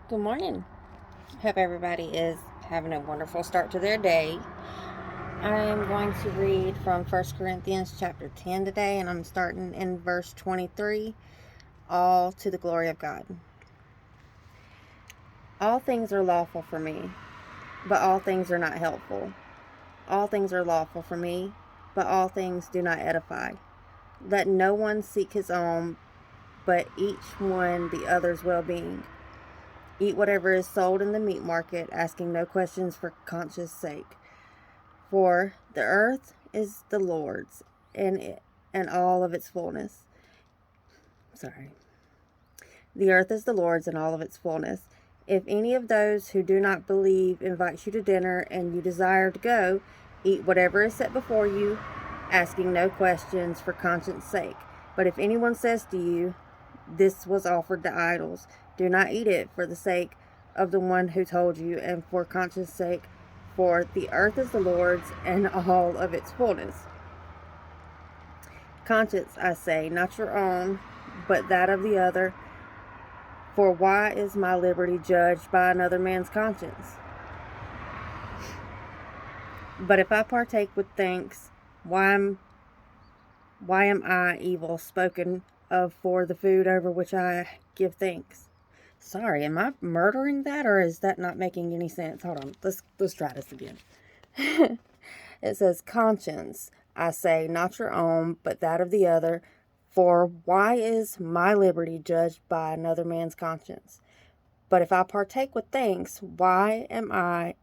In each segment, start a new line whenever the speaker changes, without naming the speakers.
Good morning. Hope everybody is having a wonderful start to their day. I'm going to read from 1 Corinthians chapter 10 today, and I'm starting in verse 23. All to the glory of God. All things are lawful for me, but all things are not helpful. All things are lawful for me, but all things do not edify. Let no one seek his own, but each one the other's well-being. Eat whatever is sold in the meat market, asking no questions for conscience sake. For the earth is the Lord's, and all of its fullness. The earth is the Lord's and all of its fullness. If any of those who do not believe invites you to dinner and you desire to go, eat whatever is set before you, asking no questions for conscience sake. But if anyone says to you, "This was offered to idols," do not eat it for the sake of the one who told you and for conscience sake, for the earth is the Lord's and all of its fullness. Conscience, I say, not your own, but that of the other. For why is my liberty judged by another man's conscience? But if I partake with thanks, why am I evil spoken of for the food over which I give thanks? Sorry, am I murdering that, or is that not making any sense? Hold on, let's try this again. It says, conscience, I say, not your own, but that of the other. For why is my liberty judged by another man's conscience? But if I partake with thanks, why am I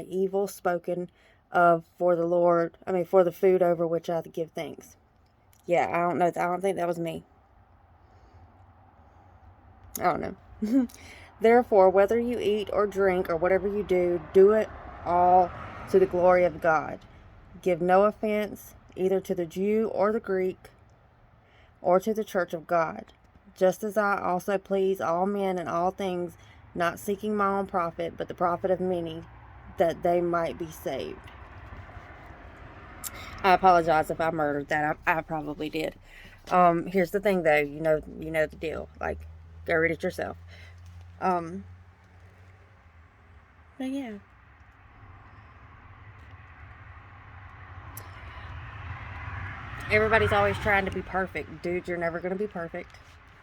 evil spoken of for the food over which I give thanks? Yeah, I don't know. I don't think that was me. I don't know. Therefore, whether you eat or drink or whatever you do, do it all to the glory of God. Give no offense either to the Jew or the Greek or to the church of God, just as I also please all men in all things, not seeking my own profit, but the profit of many, that they might be saved. I apologize if I murdered that. I probably did. Here's the thing, though. You know the deal. Like, go read it yourself. But yeah. Everybody's always trying to be perfect. Dude, you're never going to be perfect.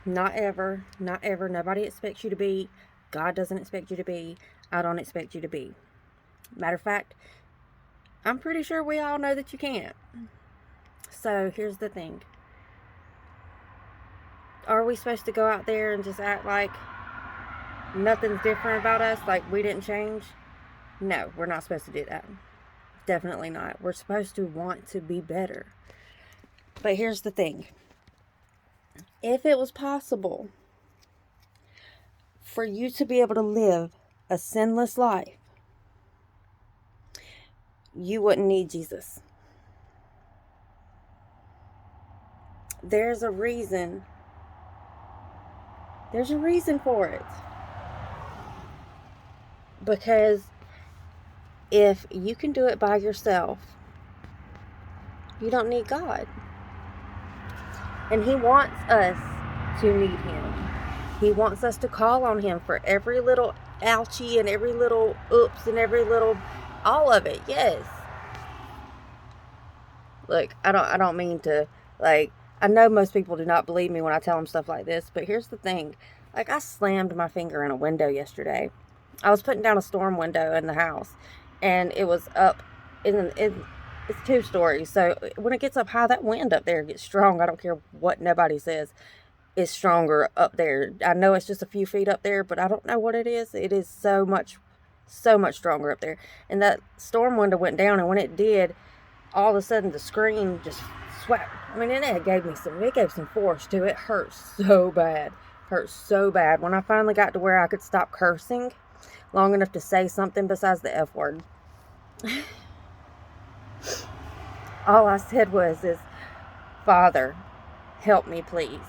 Not ever. Not ever. Nobody expects you to be. God doesn't expect you to be. I don't expect you to be. Matter of fact, I'm pretty sure we all know that you can't. So here's the thing. Are we supposed to go out there and just act like nothing's different about us? Like we didn't change? No, we're not supposed to do that. Definitely not. We're supposed to want to be better. But here's the thing. If it was possible for you to be able to live a sinless life, you wouldn't need Jesus. There's a reason. There's a reason for it. Because if you can do it by yourself, you don't need God. And He wants us to need Him. He wants us to call on Him for every little ouchie and every little oops and every little, all of it. Yes. Look, I don't mean to, like, I know most people do not believe me when I tell them stuff like this, but here's the thing. Like, I slammed my finger in a window yesterday. I was putting down a storm window in the house, and it was up it's 2 stories. So when it gets up high, that wind up there gets strong. I don't care what nobody says. It's stronger up there. I know it's just a few feet up there, but I don't know what it is. It is so much stronger up there. And that storm window went down, and when it did, all of a sudden the screen just swept. I mean, and it gave some force to it. It hurt so bad. When I finally got to where I could stop cursing long enough to say something besides the F word, all I said was, Father, help me, please.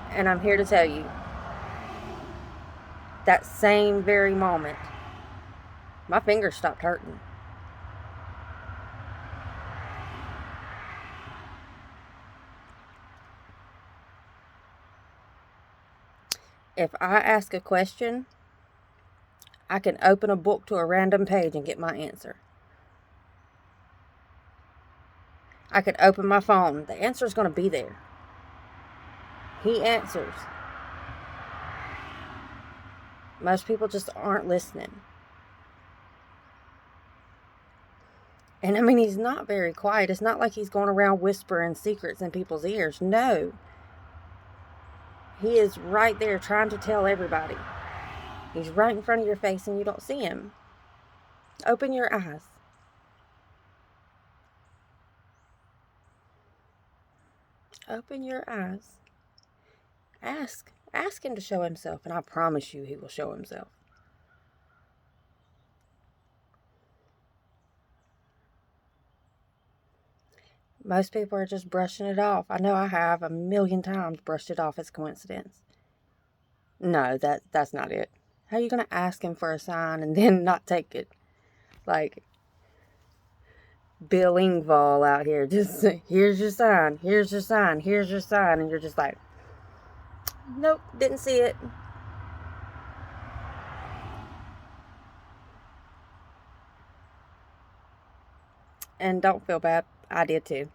And I'm here to tell you, that same very moment, my fingers stopped hurting. If I ask a question, I can open a book to a random page and get my answer. I could open my phone. The answer is going to be there. He answers. Most people just aren't listening. And I mean, he's not very quiet. It's not like he's going around whispering secrets in people's ears. No. He is right there trying to tell everybody. He's right in front of your face and you don't see him. Open your eyes. Open your eyes. Ask him to show himself, and I promise you he will show himself. Most people are just brushing it off. I know I have 1,000,000 times brushed it off as coincidence. No, that's not it. How are you going to ask him for a sign and then not take it? Like Bill Engvall out here. Just, here's your sign, here's your sign, here's your sign. And you're just like, nope, didn't see it. And don't feel bad. I did too.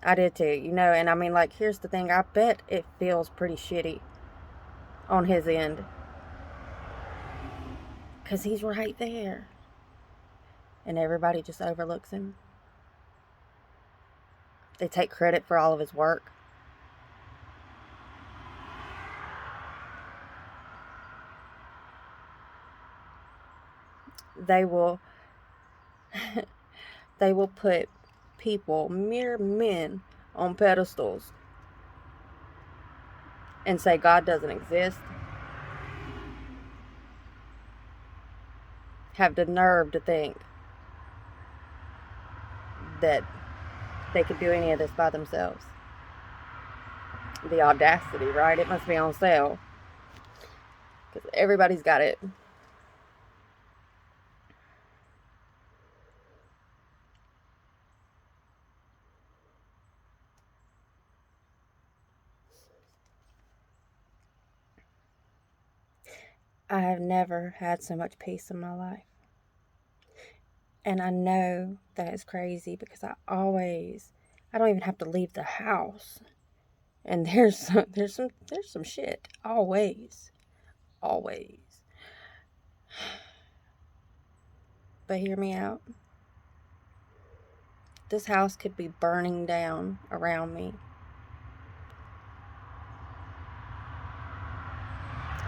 You know, and I mean, like, here's the thing. I bet it feels pretty shitty on his end. Because he's right there. And everybody just overlooks him. They take credit for all of his work. They will they will put people, mere men, on pedestals and say God doesn't exist. Have the nerve to think that they could do any of this by themselves. The audacity, right? It must be on sale. Because everybody's got it. I have never had so much peace in my life. And I know that is crazy because I don't even have to leave the house. And there's some shit. Always. But hear me out. This house could be burning down around me.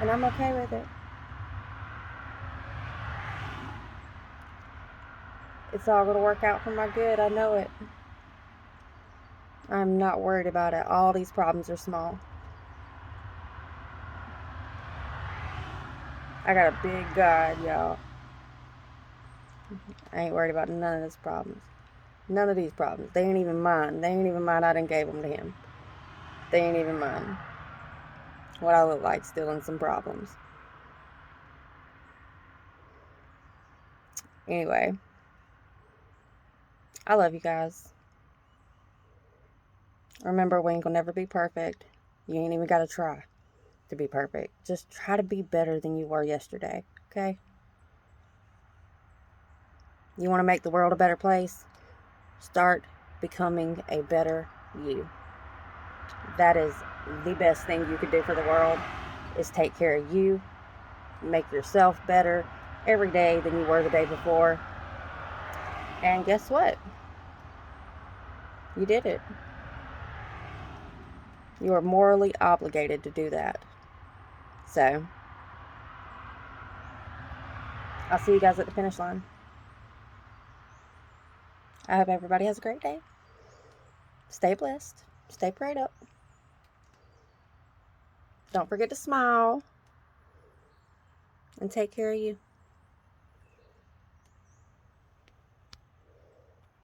And I'm okay with it. It's all going to work out for my good. I know it. I'm not worried about it. All these problems are small. I got a big God, y'all. I ain't worried about none of these problems. None of these problems. They ain't even mine. I done gave them to him. They ain't even mine. What I look like still in some problems. Anyway. I love you guys. Remember, we ain't gonna never be perfect. You ain't even gotta try to be perfect. Just try to be better than you were yesterday, okay? You want to make the world a better place? Start becoming a better you. That is the best thing you could do for the world, is take care of you. Make yourself better every day than you were the day before. And guess what? You did it. You are morally obligated to do that. So, I'll see you guys at the finish line. I hope everybody has a great day. Stay blessed. Stay prayed up. Don't forget to smile. And take care of you.